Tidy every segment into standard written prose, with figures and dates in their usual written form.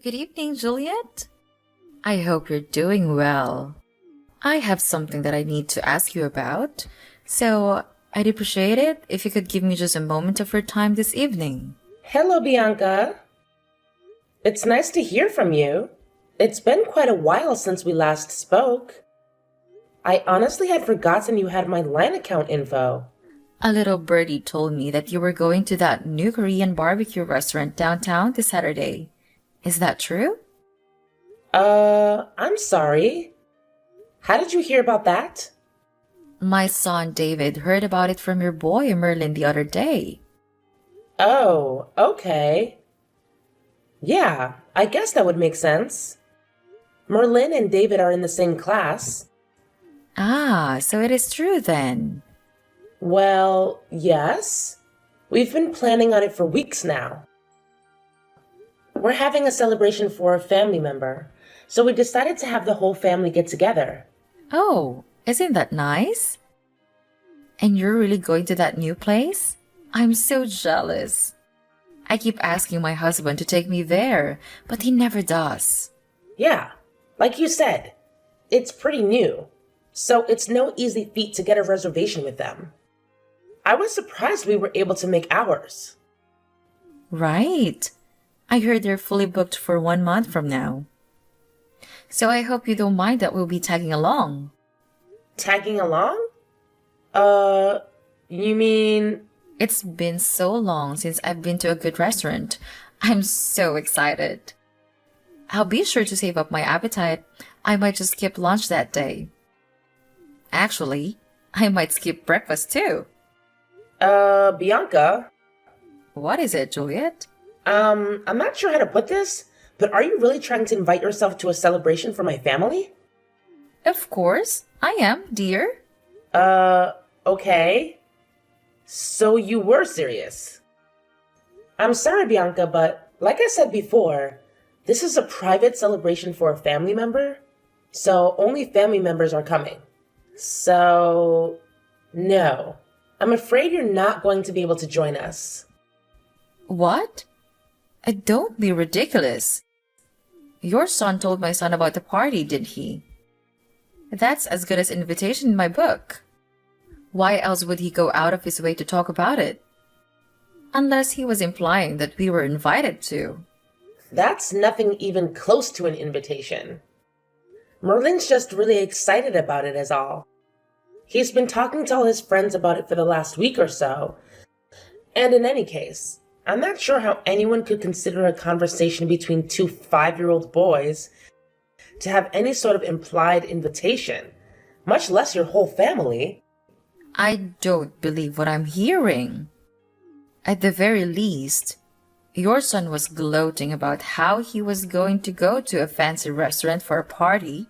Good evening, Juliet. I hope you're doing well. I have something that I need to ask you about, so I'd appreciate it if you could give me just a moment of your time this evening. Hello, Bianca. It's nice to hear from you. It's been quite a while since we last spoke. I honestly had forgotten you had my line account info. A little birdie told me that you were going to that new Korean barbecue restaurant downtown this Saturday. Is that true? I'm sorry. How did you hear about that? My son David heard about it from your boy Merlin the other day. Oh, okay. Yeah, I guess that would make sense. Merlin and David are in the same class. Ah, so it is true then. Well, yes. We've been planning on it for weeks now. We're having a celebration for a family member, so we decided to have the whole family get together. Oh, isn't that nice? And you're really going to that new place? I'm so jealous. I keep asking my husband to take me there, but he never does. Yeah, like you said, it's pretty new, so it's no easy feat to get a reservation with them. I was surprised we were able to make ours. Right. I heard they're fully booked for 1 month from now. So I hope you don't mind that we'll be tagging along. Tagging along? You mean... It's been so long since I've been to a good restaurant. I'm so excited. I'll be sure to save up my appetite. I might just skip lunch that day. Actually, I might skip breakfast too. Bianca? What is it, Juliet? I'm not sure how to put this, but are you really trying to invite yourself to a celebration for my family? Of course, I am, dear. Okay. So you were serious. I'm sorry, Bianca, but like I said before, this is a private celebration for a family member, so only family members are coming. So, no. I'm afraid you're not going to be able to join us. What? Don't be ridiculous. Your son told my son about the party, didn't he? That's as good as invitation in my book. Why else would he go out of his way to talk about it? Unless he was implying that we were invited to. That's nothing even close to an invitation. Merlin's just really excited about it is all. He's been talking to all his friends about it for the last week or so. And in any case, I'm not sure how anyone could consider a conversation between two 5-year-old boys to have any sort of implied invitation, much less your whole family. I don't believe what I'm hearing. At the very least, your son was gloating about how he was going to go to a fancy restaurant for a party,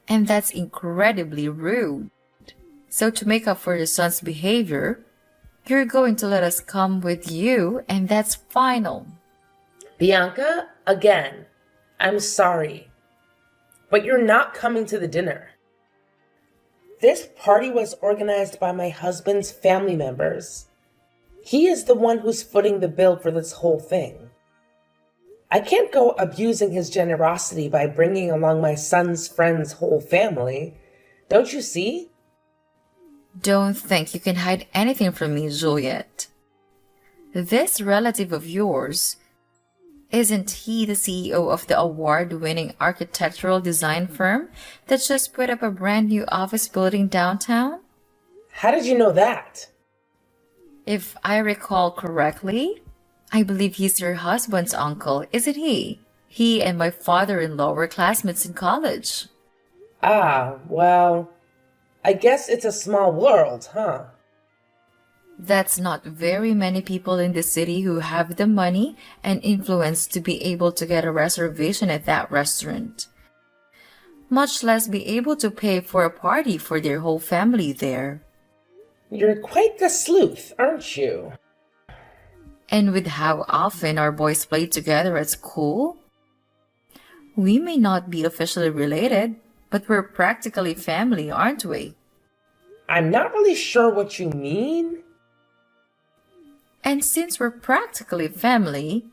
and that's incredibly rude. So to make up for your son's behavior, you're going to let us come with you, and that's final. Bianca, again, I'm sorry, but you're not coming to the dinner. This party was organized by my husband's family members. He is the one who's footing the bill for this whole thing. I can't go abusing his generosity by bringing along my son's friend's whole family. Don't you see? Don't think you can hide anything from me, Juliet. This relative of yours, isn't he the CEO of the award-winning architectural design firm that just put up a brand new office building downtown? How did you know that? If I recall correctly, I believe he's your husband's uncle, isn't he? He and my father-in-law were classmates in college. Ah, well, I guess it's a small world, huh? That's not very many people in the city who have the money and influence to be able to get a reservation at that restaurant, much less be able to pay for a party for their whole family there. You're quite the sleuth, aren't you? And with how often our boys play together at school, we may not be officially related, but we're practically family, aren't we? I'm not really sure what you mean. And since we're practically family,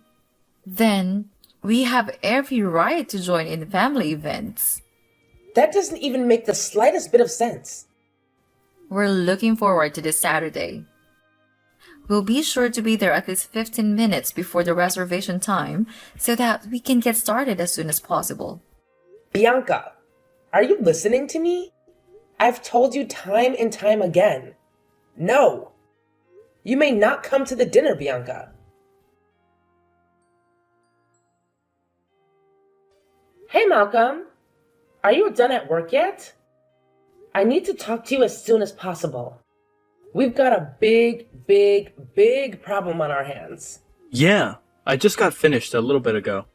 then We have every right to join in family events. That doesn't even make the slightest bit of sense. We're looking forward to this Saturday. We'll be sure to be there at least 15 minutes before the reservation time so that we can get started as soon as possible. Bianca, are you listening to me? I've told you time and time again. No. You may not come to the dinner, Bianca. Hey, Malcolm. Are you done at work yet? I need to talk to you as soon as possible. We've got a big problem on our hands. Yeah, I just got finished a little bit ago.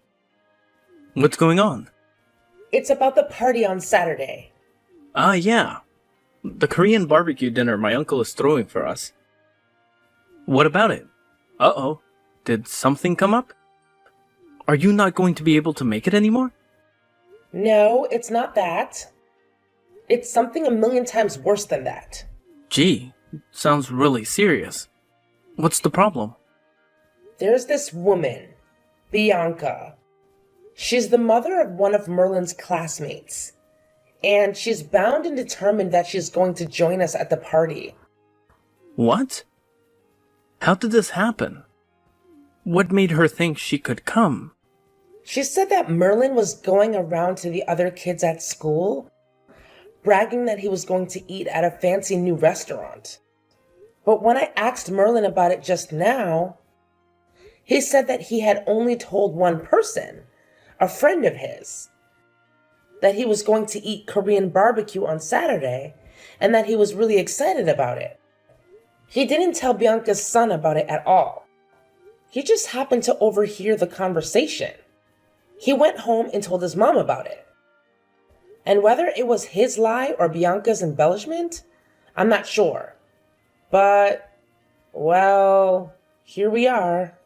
What's going on? It's about the party on Saturday. Yeah. The Korean barbecue dinner my uncle is throwing for us. What about it? Uh-oh. Did something come up? Are you not going to be able to make it anymore? No, it's not that. It's something a million times worse than that. Gee, sounds really serious. What's the problem? There's this woman, Bianca. She's the mother of one of Merlin's classmates. And she's bound and determined that she's going to join us at the party. What? How did this happen? What made her think she could come? She said that Merlin was going around to the other kids at school, bragging that he was going to eat at a fancy new restaurant. But when I asked Merlin about it just now, he said that he had only told one person, a friend of his, that he was going to eat Korean barbecue on Saturday and that he was really excited about it. He didn't tell Bianca's son about it at all. He just happened to overhear the conversation. He went home and told his mom about it. And whether it was his lie or Bianca's embellishment, I'm not sure. But, well, here we are.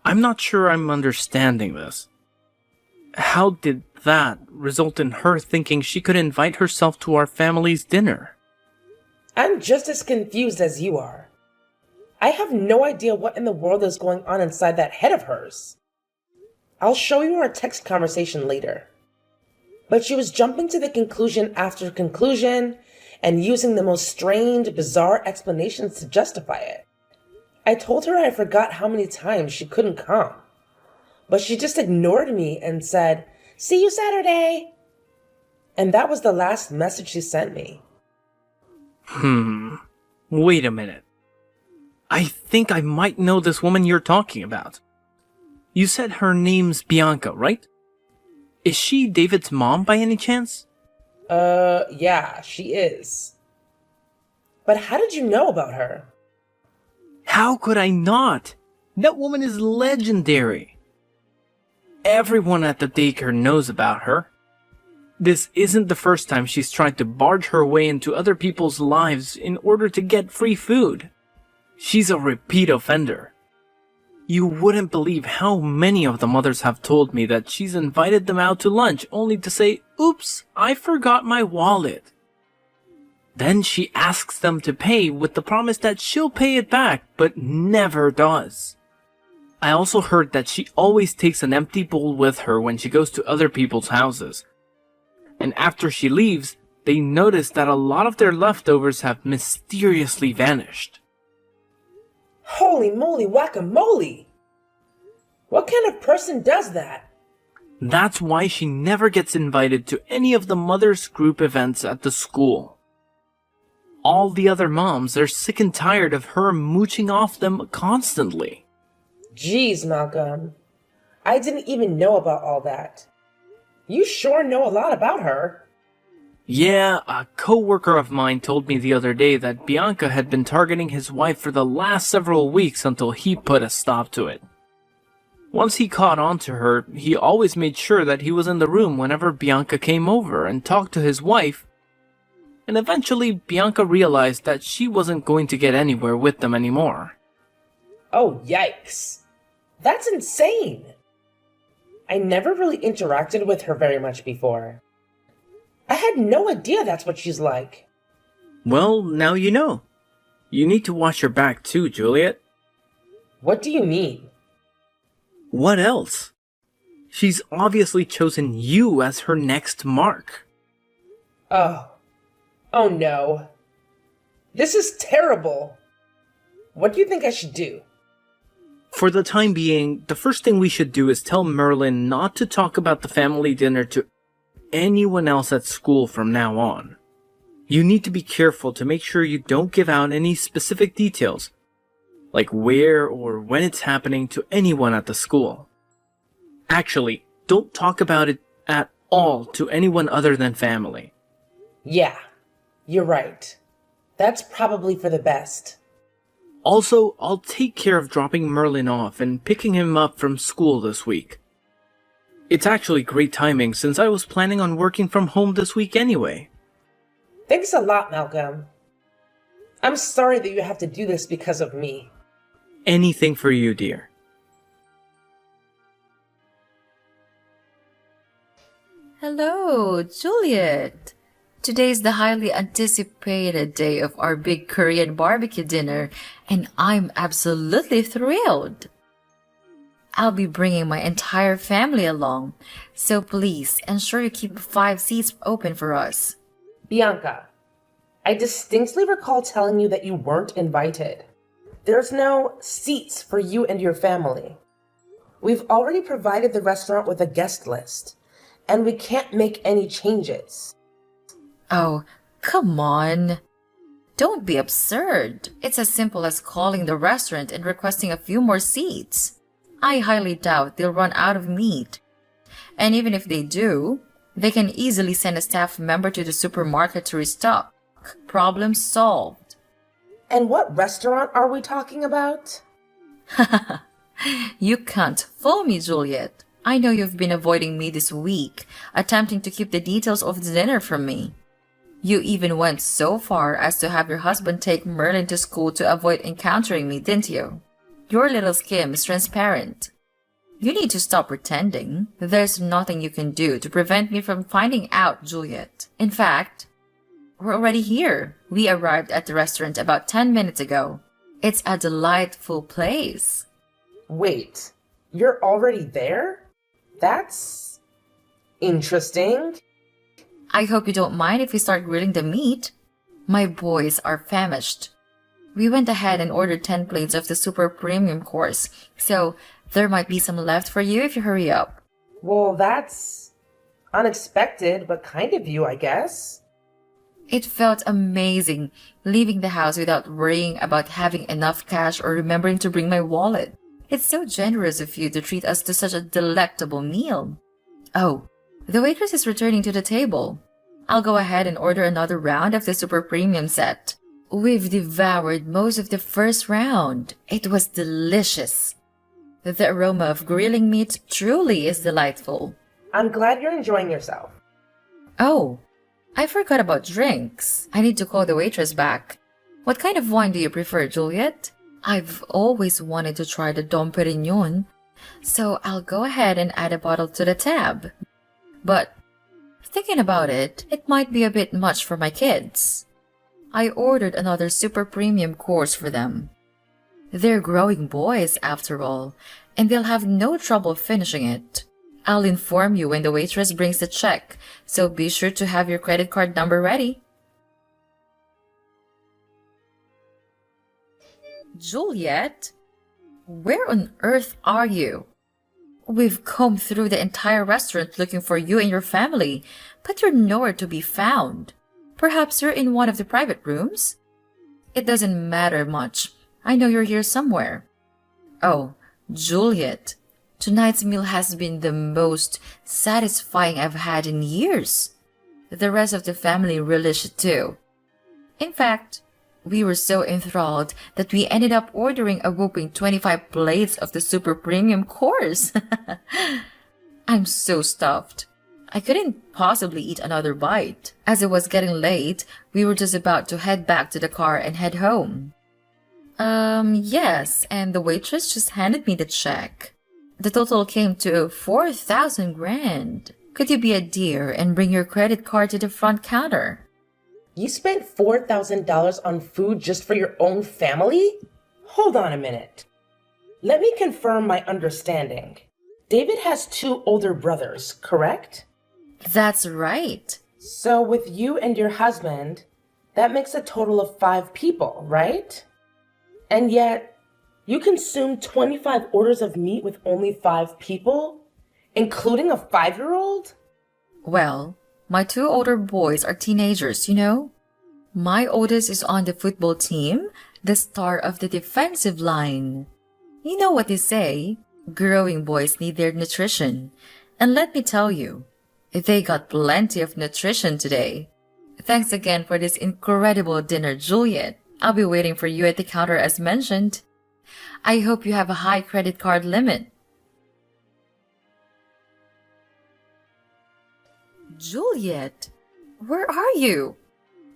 I'm not sure I'm understanding this. How did that result in her thinking she could invite herself to our family's dinner? I'm just as confused as you are. I have no idea what in the world is going on inside that head of hers. I'll show you our text conversation later. But she was jumping to the conclusion after conclusion and using the most strained, bizarre explanations to justify it. I told her I forgot how many times she couldn't come. But she just ignored me and said, "See you Saturday." And that was the last message she sent me. Wait a minute. I think I might know this woman you're talking about. You said her name's Bianca, right? Is she David's mom by any chance? Yeah, she is. But how did you know about her? How could I not? That woman is legendary. Everyone at the daycare knows about her. This isn't the first time she's tried to barge her way into other people's lives in order to get free food. She's a repeat offender. You wouldn't believe how many of the mothers have told me that she's invited them out to lunch only to say, "Oops, I forgot my wallet." Then she asks them to pay with the promise that she'll pay it back, but never does. I also heard that she always takes an empty bowl with her when she goes to other people's houses. And after she leaves, they notice that a lot of their leftovers have mysteriously vanished. Holy moly guacamole! What kind of person does that? That's why she never gets invited to any of the mothers' group events at the school. All the other moms are sick and tired of her mooching off them constantly. Jeez, Malcolm. I didn't even know about all that. You sure know a lot about her. Yeah, a co-worker of mine told me the other day that Bianca had been targeting his wife for the last several weeks until he put a stop to it. Once he caught on to her, he always made sure that he was in the room whenever Bianca came over and talked to his wife. And eventually, Bianca realized that she wasn't going to get anywhere with them anymore. Oh, yikes. That's insane. I never really interacted with her very much before. I had no idea that's what she's like. Well, now you know. You need to watch your back too, Juliet. What do you mean? What else? She's obviously chosen you as her next mark. Oh. Oh no. This is terrible. What do you think I should do? For the time being, the first thing we should do is tell Merlin not to talk about the family dinner to anyone else at school from now on. You need to be careful to make sure you don't give out any specific details, like where or when it's happening, to anyone at the school. Actually, don't talk about it at all to anyone other than family. Yeah, you're right. That's probably for the best. Also, I'll take care of dropping Merlin off and picking him up from school this week. It's actually great timing since I was planning on working from home this week anyway. Thanks a lot, Malcolm. I'm sorry that you have to do this because of me. Anything for you, dear. Hello, Juliet. Today's the highly anticipated day of our big Korean barbecue dinner, and I'm absolutely thrilled. I'll be bringing my entire family along, so please ensure you keep 5 seats open for us. Bianca, I distinctly recall telling you that you weren't invited. There's no seats for you and your family. We've already provided the restaurant with a guest list, and we can't make any changes. Oh, come on. Don't be absurd. It's as simple as calling the restaurant and requesting a few more seats. I highly doubt they'll run out of meat. And even if they do, they can easily send a staff member to the supermarket to restock. Problem solved. And what restaurant are we talking about? You can't fool me, Juliet. I know you've been avoiding me this week, attempting to keep the details of the dinner from me. You even went so far as to have your husband take Merlin to school to avoid encountering me, didn't you? Your little scheme is transparent. You need to stop pretending. There's nothing you can do to prevent me from finding out, Juliet. In fact, we're already here. We arrived at the restaurant about 10 minutes ago. It's a delightful place. Wait, you're already there? That's interesting. I hope you don't mind if we start grilling the meat. My boys are famished. We went ahead and ordered 10 plates of the super premium course, so there might be some left for you if you hurry up. Well, that's unexpected, but kind of you, I guess. It felt amazing leaving the house without worrying about having enough cash or remembering to bring my wallet. It's so generous of you to treat us to such a delectable meal. Oh, the waitress is returning to the table. I'll go ahead and order another round of the super premium set. We've devoured most of the first round. It was delicious. The aroma of grilling meat truly is delightful. I'm glad you're enjoying yourself. Oh, I forgot about drinks. I need to call the waitress back. What kind of wine do you prefer, Juliet? I've always wanted to try the Dom Perignon, so I'll go ahead and add a bottle to the tab. But thinking about it, it might be a bit much for my kids. I ordered another super premium course for them. They're growing boys after all, and they'll have no trouble finishing it. I'll inform you when the waitress brings the check, so be sure to have your credit card number ready. Juliet, where on earth are you? We've combed through the entire restaurant looking for you and your family, but you're nowhere to be found. Perhaps you're in one of the private rooms? It doesn't matter much. I know you're here somewhere. Oh, Juliet, tonight's meal has been the most satisfying I've had in years. The rest of the family relished it too. In fact, we were so enthralled that we ended up ordering a whopping 25 plates of the super premium course. I'm so stuffed. I couldn't possibly eat another bite. As it was getting late, we were just about to head back to the car and head home. Yes, and the waitress just handed me the check. The total came to 4,000 grand. Could you be a dear and bring your credit card to the front counter? You spent $4,000 on food just for your own family? Hold on a minute. Let me confirm my understanding. David has two older brothers, correct? That's right. So with you and your husband, that makes a total of 5 people, right? And yet, you consume 25 orders of meat with only 5 people, including a 5-year-old? Well, my 2 older boys are teenagers, you know? My oldest is on the football team, the star of the defensive line. You know what they say, growing boys need their nutrition. And let me tell you, they got plenty of nutrition today. Thanks again for this incredible dinner, Juliet. I'll be waiting for you at the counter as mentioned. I hope you have a high credit card limit. Juliet, where are you?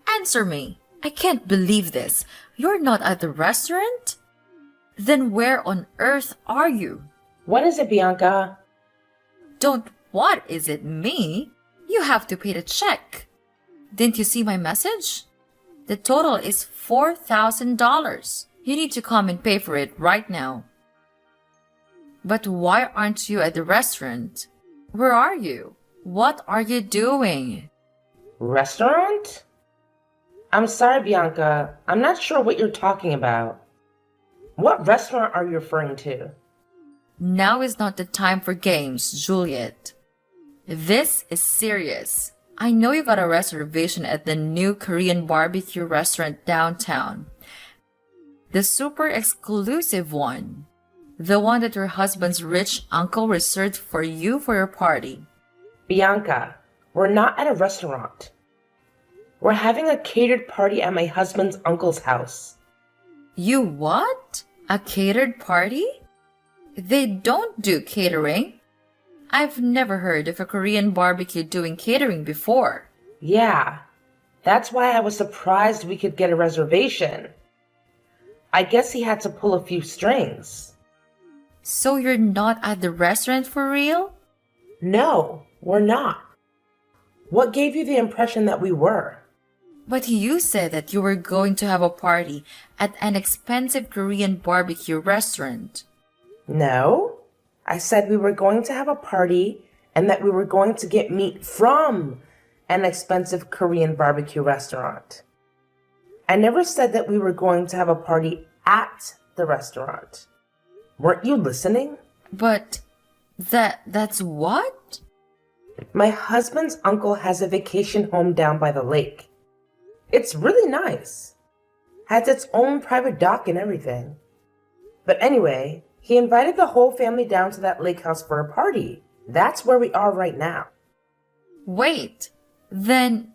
Answer me. I can't believe this. You're not at the restaurant? Then where on earth are you? What is it, Bianca? Don't what is it me? You have to pay the check. Didn't you see my message? The total is $4,000. You need to come and pay for it right now. But why aren't you at the restaurant? Where are you? What are you doing? Restaurant? I'm sorry, Bianca. I'm not sure what you're talking about. What restaurant are you referring to? Now is not the time for games, Juliet. This is serious. I know you got a reservation at the new Korean barbecue restaurant downtown. The super exclusive one. The one that your husband's rich uncle reserved for you for your party. Bianca, we're not at a restaurant. We're having a catered party at my husband's uncle's house. You what? A catered party? They don't do catering. I've never heard of a Korean barbecue doing catering before. Yeah, that's why I was surprised we could get a reservation. I guess he had to pull a few strings. So you're not at the restaurant for real? No, we're not. What gave you the impression that we were? But you said that you were going to have a party at an expensive Korean barbecue restaurant. No, I said we were going to have a party and that we were going to get meat from an expensive Korean barbecue restaurant. I never said that we were going to have a party at the restaurant. Weren't you listening? But that's what? My husband's uncle has a vacation home down by the lake. It's really nice. Has its own private dock and everything. But anyway, he invited the whole family down to that lake house for a party. That's where we are right now. Wait, then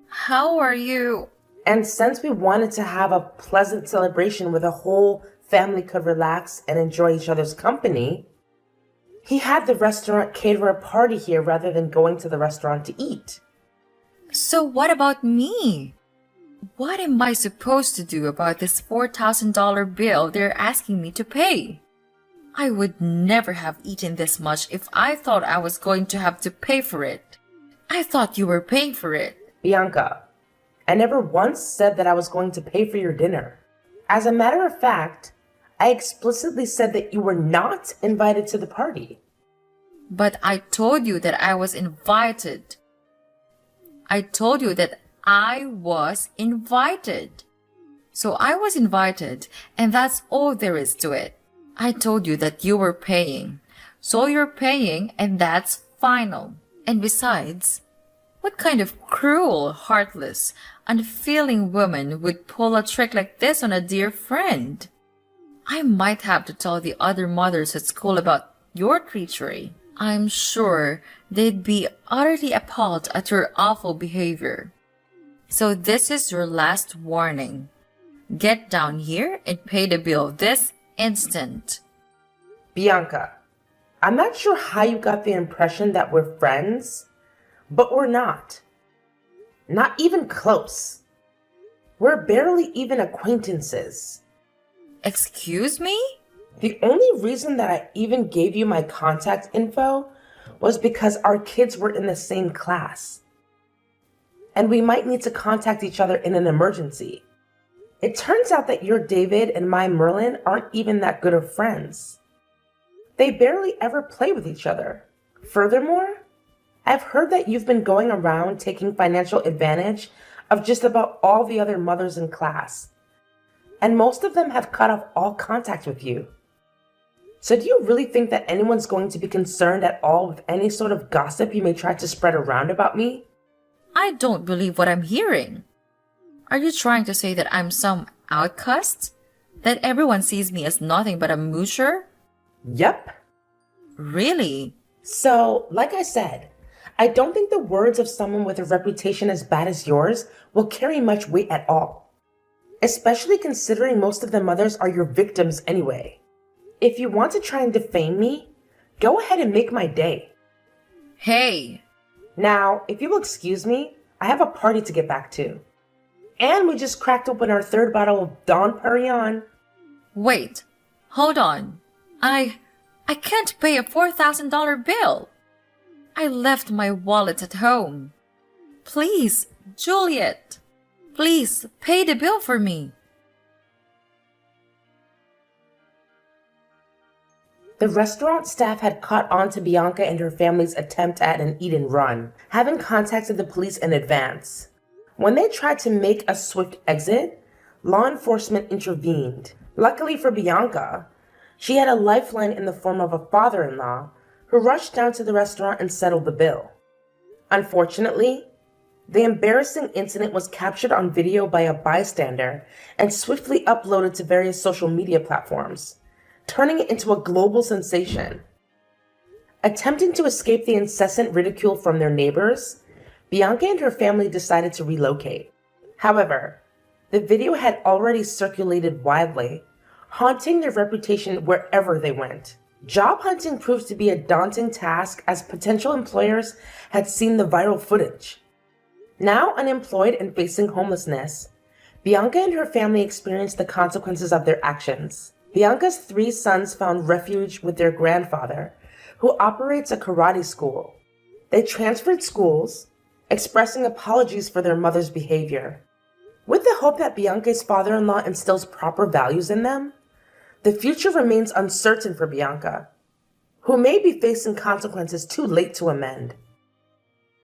how are you? And since we wanted to have a pleasant celebration where the whole family could relax and enjoy each other's company, he had the restaurant cater a party here rather than going to the restaurant to eat. So what about me? What am I supposed to do about this $4,000 bill they're asking me to pay? I would never have eaten this much if I thought I was going to have to pay for it. I thought you were paying for it. Bianca, I never once said that I was going to pay for your dinner. As a matter of fact, I explicitly said that you were not invited to the party. But I told you that I was invited. I told you that I was invited. So I was invited, and that's all there is to it. I told you that you were paying. So you're paying, and that's final. And besides, what kind of cruel, heartless, unfeeling woman would pull a trick like this on a dear friend? I might have to tell the other mothers at school about your treachery. I'm sure they'd be utterly appalled at your awful behavior. So this is your last warning. Get down here and pay the bill this instant. Bianca, I'm not sure how you got the impression that we're friends, but we're not. Not even close. We're barely even acquaintances. Excuse me? The only reason that I even gave you my contact info was because our kids were in the same class. And we might need to contact each other in an emergency. It turns out that your David and my Merlin aren't even that good of friends. They barely ever play with each other. Furthermore, I've heard that you've been going around taking financial advantage of just about all the other mothers in class, and most of them have cut off all contact with you. So do you really think that anyone's going to be concerned at all with any sort of gossip you may try to spread around about me? I don't believe what I'm hearing. Are you trying to say that I'm some outcast? That everyone sees me as nothing but a moocher? Yep. Really? So, like I said, I don't think the words of someone with a reputation as bad as yours will carry much weight at all. Especially considering most of the mothers are your victims anyway. If you want to try and defame me, go ahead and make my day. Hey! Now, if you'll excuse me, I have a party to get back to. And we just cracked open our third bottle of Don Perignon. Wait, hold on. I can't pay a $4,000 bill. I left my wallet at home. Please, Juliet, please pay the bill for me. The restaurant staff had caught on to Bianca and her family's attempt at an eat and run, having contacted the police in advance. When they tried to make a swift exit, law enforcement intervened. Luckily for Bianca, she had a lifeline in the form of a father-in-law who rushed down to the restaurant and settled the bill. Unfortunately, the embarrassing incident was captured on video by a bystander and swiftly uploaded to various social media platforms, turning it into a global sensation. Attempting to escape the incessant ridicule from their neighbors, Bianca and her family decided to relocate. However, the video had already circulated widely, haunting their reputation wherever they went. Job hunting proved to be a daunting task as potential employers had seen the viral footage. Now unemployed and facing homelessness, Bianca and her family experienced the consequences of their actions. Bianca's 3 sons found refuge with their grandfather, who operates a karate school. They transferred schools, expressing apologies for their mother's behavior. With the hope that Bianca's father-in-law instills proper values in them, the future remains uncertain for Bianca, who may be facing consequences too late to amend.